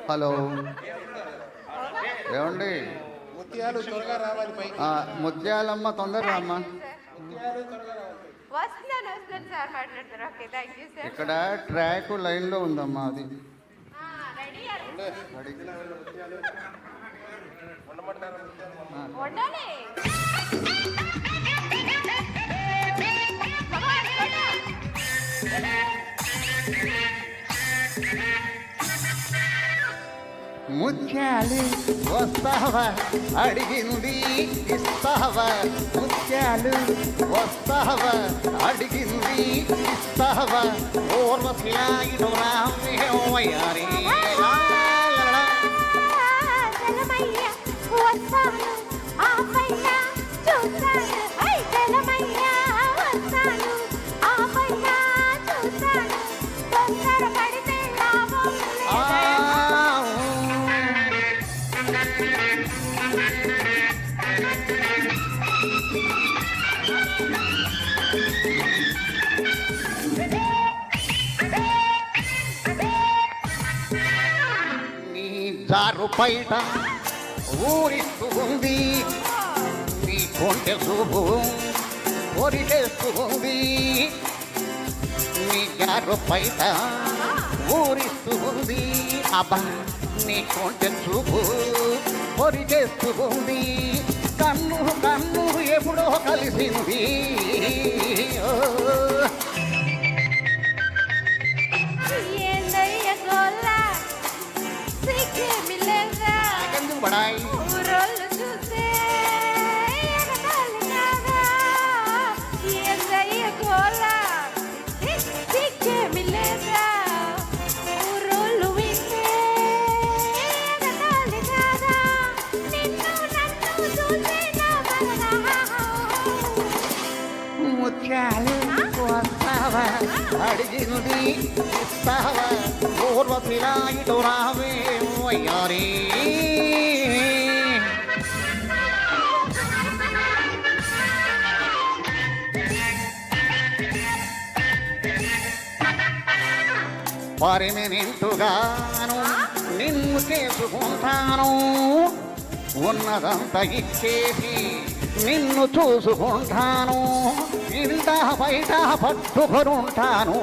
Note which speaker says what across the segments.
Speaker 1: Hello ఏమండి?
Speaker 2: ముత్యాలు త్వరగా రావాలి పైకి.
Speaker 1: ముత్యాలమ్మ తొందరగా అమ్మ. ఇక్కడ ట్రాక్ లైన్లో ఉందమ్మా, అది ముత్యాలు వస్తావా అడిగింది ఇస్తావా, ముత్యాలు వస్తావా అడిగింది ఇస్తావా, ఓర్వశిలాయుడు రామయ్యారి జారు బయట ఊరిస్తూ ఉంది, నీ కొంటె చూపు ఒరిగేస్తూ ఉంది. నీ జారు బయట ఊరిస్తూ ఉంది, అబ్బా నీ కొంటె చూపు ఒరిగేస్తూ ఉంది. కన్ను కన్ను ఎప్పుడో కలిసింది, బడాయి ముత్యాలు వస్తావా అడిగినది ఇస్తావా, పూర్వశిలాయుడు రావే వయ్యారి. పరిమినింటుగాను నిన్ను చేసుకుంటాను, ఉన్నదంతా ఇచ్చేసి నిన్ను చూసుకుంటాను, ఇంట బయట పట్టుకొనుంటాను.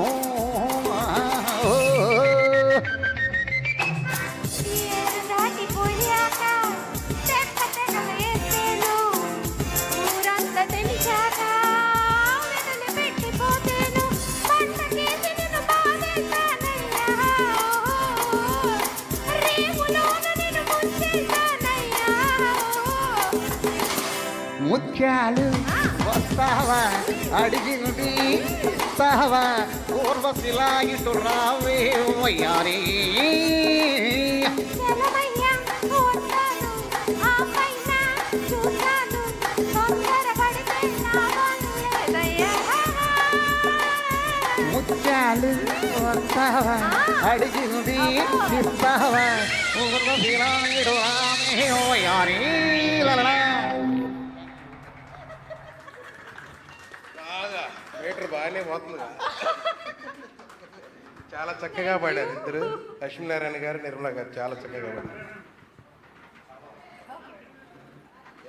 Speaker 1: ముత్యాలు వస్తావా అడిగింది ఇస్తావా, పూర్వశిలాయుడు రావే వయ్యారి. ముత్యాలు వస్తావా అడిగింది ఇస్తావా, పూర్వశిలాయుడు రావే వయ్యారి.
Speaker 2: మీటర్ బాగానే పోతుంది. చాలా చక్కగా పాడారు ఇద్దరు, లక్ష్మీనారాయణ గారు నిర్మలా గారు చాలా చక్కగా పాడారు.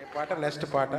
Speaker 2: ఏ పాట నెక్స్ట్ పాట?